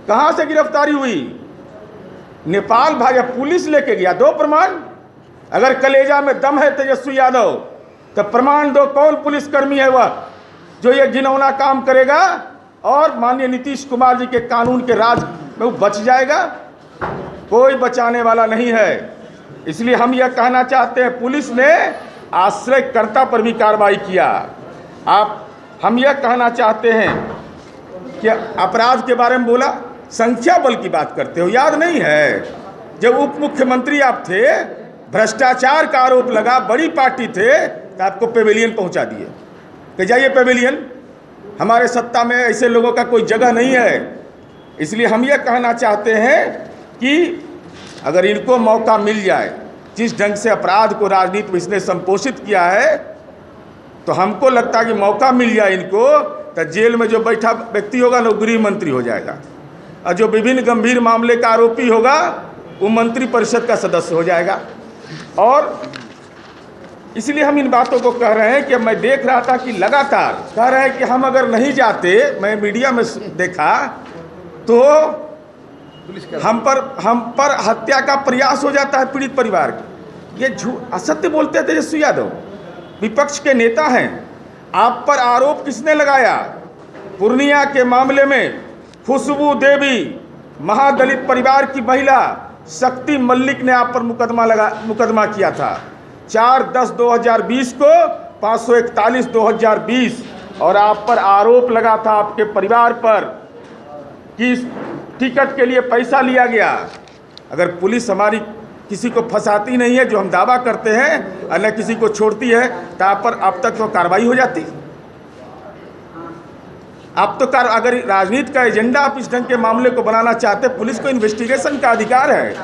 कहां से गिरफ्तारी हुई? नेपाल भाजपा पुलिस लेके गया। दो प्रमाण। अगर कलेजा में दम है तेजस्वी यादव तो प्रमाण दो, कौन पुलिसकर्मी है वह जो ये घिनौना काम करेगा और माननीय नीतीश कुमार जी के कानून के राज में वो बच जाएगा? कोई बचाने वाला नहीं है। इसलिए हम यह कहना चाहते हैं, पुलिस ने आश्रयकर्ता पर भी कार्रवाई किया। हम यह कहना चाहते हैं कि अपराध के बारे में बोला, संख्या बल की बात करते हो, याद नहीं है जब उप मुख्यमंत्री आप थे, भ्रष्टाचार का आरोप लगा, बड़ी पार्टी थे, तो आपको पेवेलियन पहुंचा दिए कि जाइए पेवेलियन, हमारे सत्ता में ऐसे लोगों का कोई जगह नहीं है। इसलिए हम यह कहना चाहते हैं कि अगर इनको मौका मिल जाए, जिस ढंग से अपराध को राजनीति में इसने संपोषित किया है, तो हमको लगता है कि मौका मिल जाए इनको तो जेल में जो बैठा व्यक्ति होगा ना, गृह मंत्री हो जाएगा, और जो विभिन्न गंभीर मामले का आरोपी होगा वो मंत्री परिषद का सदस्य हो जाएगा। और इसलिए हम इन बातों को कह रहे हैं कि मैं देख रहा था कि लगातार कह रहे हैं कि हम अगर नहीं जाते, मैं मीडिया में देखा तो हम पर हत्या का प्रयास हो जाता है पीड़ित परिवार की। ये झूठ असत्य बोलते हैं तेजस्वी यादव, विपक्ष के नेता हैं। आप पर आरोप किसने लगाया? पूर्णिया के मामले में खुशबू देवी, महादलित परिवार की महिला शक्ति मल्लिक ने आप पर मुकदमा किया था 4/10/2020 को, 541/2020, और आप पर आरोप लगा था आपके परिवार पर कि टिकट के लिए पैसा लिया गया। अगर पुलिस हमारी किसी को फंसाती नहीं है, जो हम दावा करते हैं, और न किसी को छोड़ती है, तो आप पर अब तक तो कार्रवाई हो जाती। अब तो अगर राजनीति का एजेंडा आप इस ढंग के मामले को बनाना चाहते, पुलिस को इन्वेस्टिगेशन का अधिकार है,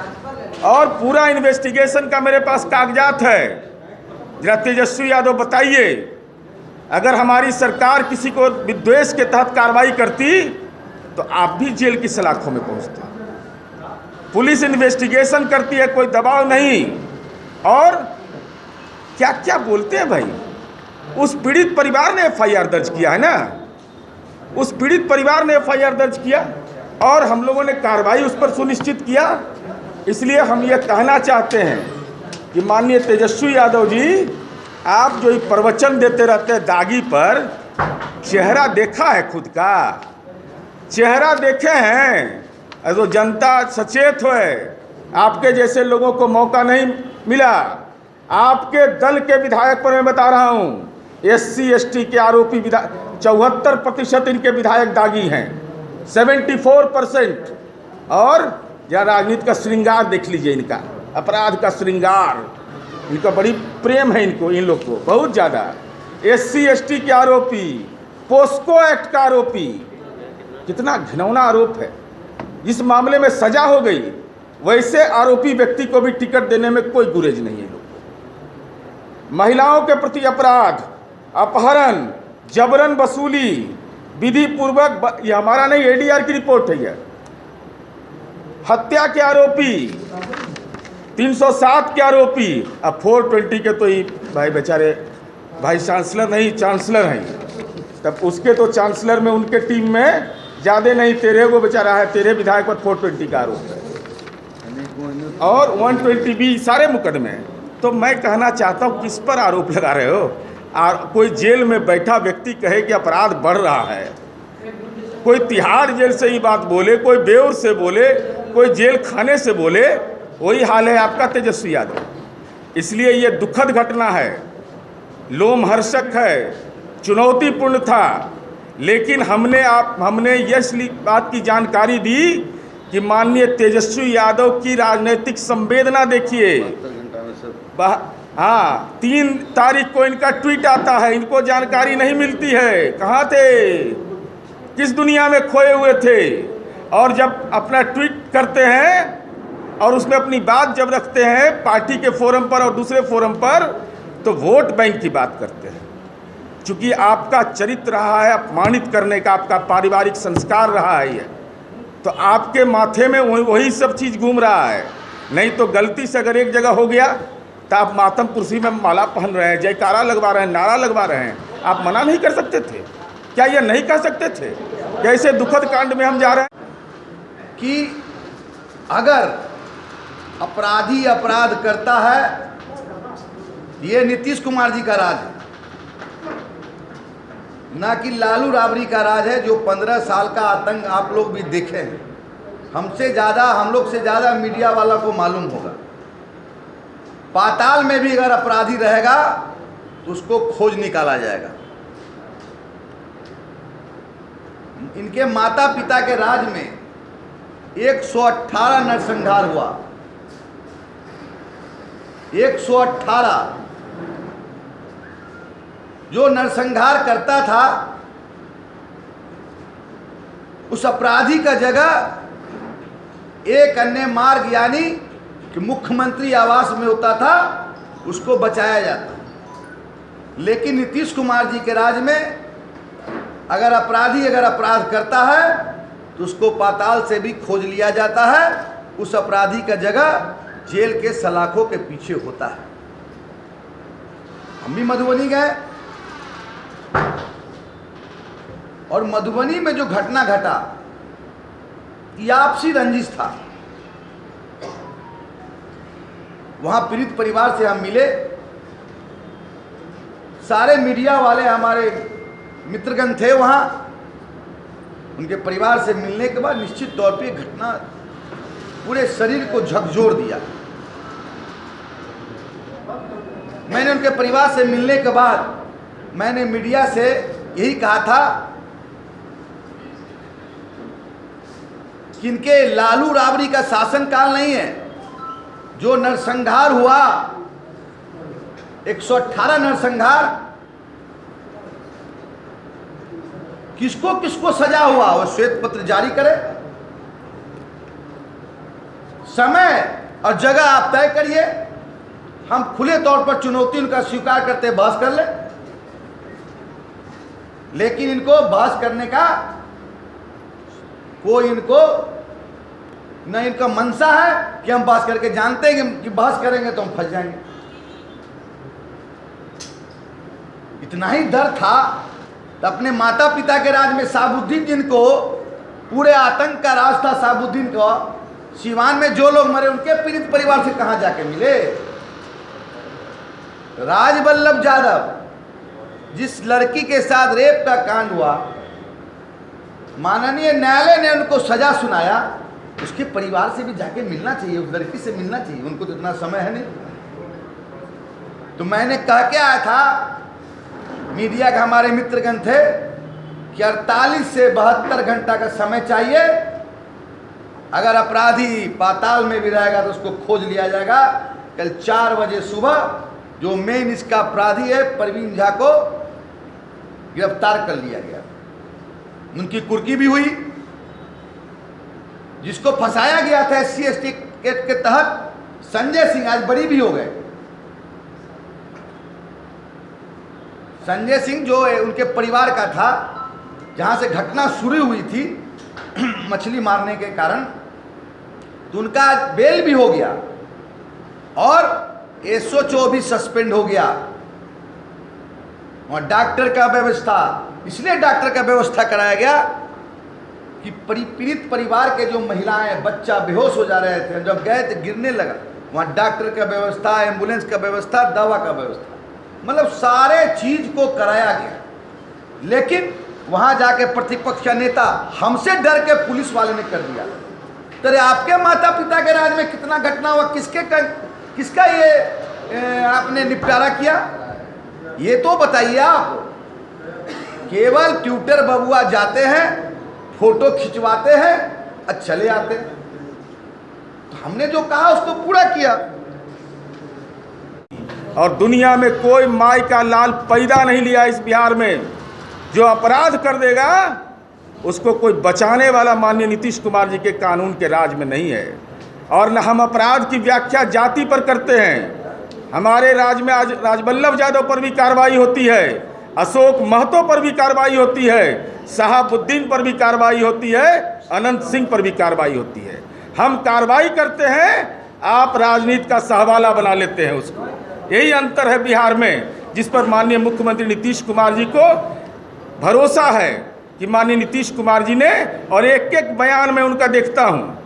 और पूरा इन्वेस्टिगेशन का मेरे पास कागजात है। जरा तेजस्वी यादव बताइए, अगर हमारी सरकार किसी को विद्वेष के तहत कार्रवाई करती तो आप भी जेल की सलाखों में पहुंचते। पुलिस इन्वेस्टिगेशन करती है, कोई दबाव नहीं। और क्या क्या बोलते हैं भाई। उस पीड़ित परिवार ने एफआईआर दर्ज किया है ना, उस पीड़ित परिवार ने एफआईआर दर्ज किया और हम लोगों ने कार्रवाई उस पर सुनिश्चित किया। इसलिए हम ये कहना चाहते हैं कि माननीय तेजस्वी यादव जी, आप जो प्रवचन देते रहते हैं दागी पर, चेहरा देखा है खुद का? चेहरा देखे हैं तो जनता सचेत है। आपके जैसे लोगों को मौका नहीं मिला। आपके दल के विधायक पर मैं बता रहा हूँ, SC ST के आरोपी 74% इनके विधायक दागी हैं, 74%। और या राजनीति का श्रृंगार देख लीजिए, इनका अपराध का श्रृंगार, इनका बड़ी प्रेम है इनको, इन लोग को बहुत ज़्यादा। SC ST के आरोपी, पोस्को एक्ट का आरोपी, कितना घिनौना आरोप है। जिस मामले में सजा हो गई, वैसे आरोपी व्यक्ति को भी टिकट देने में कोई गुरेज नहीं है। लोग महिलाओं के प्रति अपराध, अपहरण, जबरन वसूली, विधि पूर्वक, ये हमारा नहीं, ADR की रिपोर्ट है यह। हत्या के आरोपी, 307 के आरोपी, अब 420 के तो ही भाई बेचारे वाइस चांसलर नहीं, चांसलर हैं, तब उसके तो चांसलर में उनके टीम में ज़्यादा नहीं, तेरे को बेचारा है, तेरे विधायक पर 420 का आरोप है और 120B सारे मुकदमे। तो मैं कहना चाहता हूँ, किस पर आरोप लगा रहे हो? कोई जेल में बैठा व्यक्ति कहे कि अपराध बढ़ रहा है, कोई तिहाड़ जेल से ही बात बोले, कोई बेउर से बोले, कोई जेल खाने से बोले, वही हाल है आपका तेजस्वी यादव। इसलिए ये दुखद घटना है, लोमहर्षक है, चुनौतीपूर्ण था, लेकिन हमने यह बात की जानकारी दी कि माननीय तेजस्वी यादव की राजनीतिक संवेदना देखिए। हाँ, 3 तारीख को इनका ट्वीट आता है, इनको जानकारी नहीं मिलती है, कहाँ थे, किस दुनिया में खोए हुए थे। और जब अपना ट्वीट करते हैं और उसमें अपनी बात जब रखते हैं पार्टी के फोरम पर और दूसरे फोरम पर, तो वोट बैंक की बात करते हैं। चूँकि आपका चरित्र रहा है अपमानित करने का, आपका पारिवारिक संस्कार रहा है ये, तो आपके माथे में वही सब चीज़ घूम रहा है। नहीं तो गलती से अगर एक जगह हो गया तो आप मातम कुर्सी में माला पहन रहे हैं, जयकारा लगवा रहे हैं, नारा लगवा रहे हैं, आप मना नहीं कर सकते थे? क्या ये नहीं कह सकते थे? कैसे दुखद कांड में हम जा रहे हैं? कि अगर अपराधी अपराध करता है, ये नीतीश कुमार जी का राज है, ना कि लालू राबड़ी का राज है, जो 15 साल का आतंक आप लोग भी देखे हैं। हमसे ज़्यादा, हम लोग से ज़्यादा मीडिया वाला को मालूम होगा। पाताल में भी अगर अपराधी रहेगा तो उसको खोज निकाला जाएगा। इनके माता पिता के राज में 118 नरसंहार हुआ। 118। जो नरसंहार करता था उस अपराधी का जगह एक अन्य मार्ग यानी कि मुख्यमंत्री आवास में होता था, उसको बचाया जाता। लेकिन नीतीश कुमार जी के राज में अगर अपराधी अपराध करता है तो उसको पाताल से भी खोज लिया जाता है। उस अपराधी का जगह जेल के सलाखों के पीछे होता है। हम भी मधुबनी गए और मधुबनी में जो घटना घटा, ये आपसी रंजिश था। वहां पीड़ित परिवार से हम मिले। सारे मीडिया वाले हमारे मित्रगण थे वहां। उनके परिवार से मिलने के बाद निश्चित तौर पे घटना पूरे शरीर को झकझोर दिया। मैंने उनके परिवार से मिलने के बाद मैंने मीडिया से यही कहा था कि इनके लालू राबड़ी का शासनकाल नहीं है। जो नरसंहार हुआ, 118 नरसंहार, किसको किसको सजा हुआ वो श्वेत पत्र जारी करे। समय और जगह आप तय करिए। हम खुले तौर पर चुनौती उनका स्वीकार करते बहस कर ले। लेकिन इनको बहस करने का कोई इनको न इनका मनसा है कि हम बहस करके जानते हैं कि बहस करेंगे तो हम फंस जाएंगे। इतना ही डर था तो अपने माता पिता के राज में शहाबुद्दीन, जिनको पूरे आतंक का राज था, शहाबुद्दीन को सीवान में जो लोग मरे उनके पीड़ित परिवार से कहां जाके मिले। राजबल्लभ यादव, जिस लड़की के साथ रेप का कांड हुआ, माननीय न्यायालय ने उनको सजा सुनाया, उसके परिवार से भी जाके मिलना चाहिए, उस लड़की से मिलना चाहिए। उनको तो इतना समय है नहीं। तो मैंने कह के आया था, मीडिया के हमारे मित्रगण थे कि 48 से 72 घंटा का समय चाहिए। अगर अपराधी पाताल में भी रहेगा तो उसको खोज लिया जाएगा। कल 4 बजे सुबह जो मेन इसका अपराधी है परवीन झा को गिरफ्तार कर लिया गया। उनकी कुर्की भी हुई। जिसको फंसाया गया था SC/ST एक्ट के तहत, संजय सिंह, आज बरी भी हो गए। संजय सिंह जो उनके परिवार का था, जहां से घटना शुरू हुई थी मछली मारने के कारण, तो उनका बेल भी हो गया और SO भी सस्पेंड हो गया। और डॉक्टर का व्यवस्था, इसलिए डॉक्टर का व्यवस्था कराया गया कि पीड़ित परिवार के जो महिलाएं, बच्चा बेहोश हो जा रहे थे, जब गए तो गिरने लगा, वहाँ डॉक्टर का व्यवस्था, एम्बुलेंस का व्यवस्था, दवा का व्यवस्था, मतलब सारे चीज को कराया गया। लेकिन वहाँ जाके प्रतिपक्ष का नेता हमसे डर के पुलिस वाले ने कर दिया। तो आपके माता पिता के राज में कितना घटना हुआ, किसका ये आपने निपटारा किया, ये तो बताइए आप। केवल ट्विटर बबुआ जाते हैं, फोटो खिंचवाते हैं और चले आते हैं। तो हमने जो कहा उसको पूरा किया। और दुनिया में कोई माई का लाल पैदा नहीं लिया इस बिहार में। जो अपराध कर देगा उसको कोई बचाने वाला माननीय नीतीश कुमार जी के कानून के राज में नहीं है। और न हम अपराध की व्याख्या जाति पर करते हैं। हमारे राज में आज राजबल्लभ यादव पर भी कार्रवाई होती है, अशोक महतो पर भी कार्रवाई होती है, शहाबुद्दीन पर भी कार्रवाई होती है, अनंत सिंह पर भी कार्रवाई होती है। हम कार्रवाई करते हैं, आप राजनीति का सहवाला बना लेते हैं उसको। यही अंतर है बिहार में, जिस पर माननीय मुख्यमंत्री नीतीश कुमार जी को भरोसा है कि माननीय नीतीश कुमार जी ने, और एक एक बयान में उनका देखता हूँ,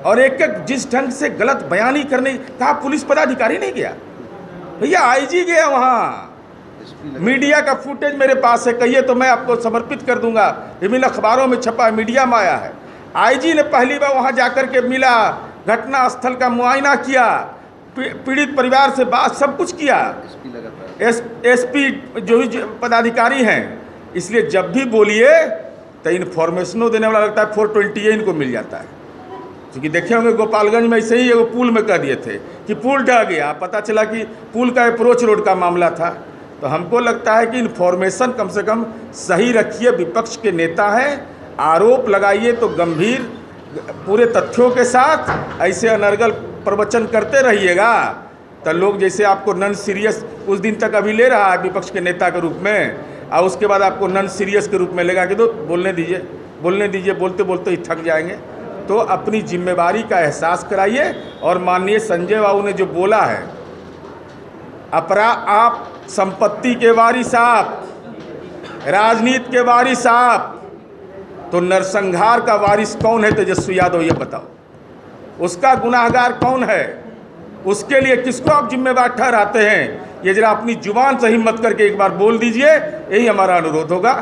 और एक एक जिस ढंग से गलत बयानी करने, कहा पुलिस पदाधिकारी नहीं गया भैया, आईजी गया वहाँ। मीडिया का फुटेज मेरे पास है, कहिए तो मैं आपको समर्पित कर दूंगा, विभिन्न अखबारों में छपा है, मीडिया में आया है। आईजी ने पहली बार वहाँ जाकर के मिला, घटना स्थल का मुआयना किया, पीड़ित परिवार से बात, सब कुछ किया। एसपी जो भी पदाधिकारी हैं, इसलिए जब भी बोलिए तो इन्फॉर्मेशनों देने वाला लगता है 420 इनको मिल जाता है। क्योंकि देखे होंगे गोपालगंज में ऐसे ही वो पुल में कह दिए थे कि पुल ढह गया, पता चला कि पुल का अप्रोच रोड का मामला था। तो हमको लगता है कि इन्फॉर्मेशन कम से कम सही रखिए। विपक्ष के नेता हैं, आरोप लगाइए तो गंभीर पूरे तथ्यों के साथ, ऐसे अनर्गल प्रवचन करते रहिएगा तो लोग जैसे आपको नॉन सीरियस उस दिन तक अभी ले रहा है विपक्ष के नेता के रूप में, और उसके बाद आपको नॉन सीरियस के रूप में लेगा कि दो बोलने दीजिए, बोलते बोलते ही थक जाएंगे। तो अपनी जिम्मेवारी का एहसास कराइए। और माननीय संजय बाबू ने जो बोला है, आप संपत्ति के वारिस, आप राजनीति के वारिस, आप तो नरसंहार का वारिस कौन है? तेजस्वी यादव ये बताओ, उसका गुनाहगार कौन है? उसके लिए किसको आप जिम्मेवार ठहराते हैं? ये जरा अपनी जुबान से हिम्मत करके एक बार बोल दीजिए, यही हमारा अनुरोध होगा।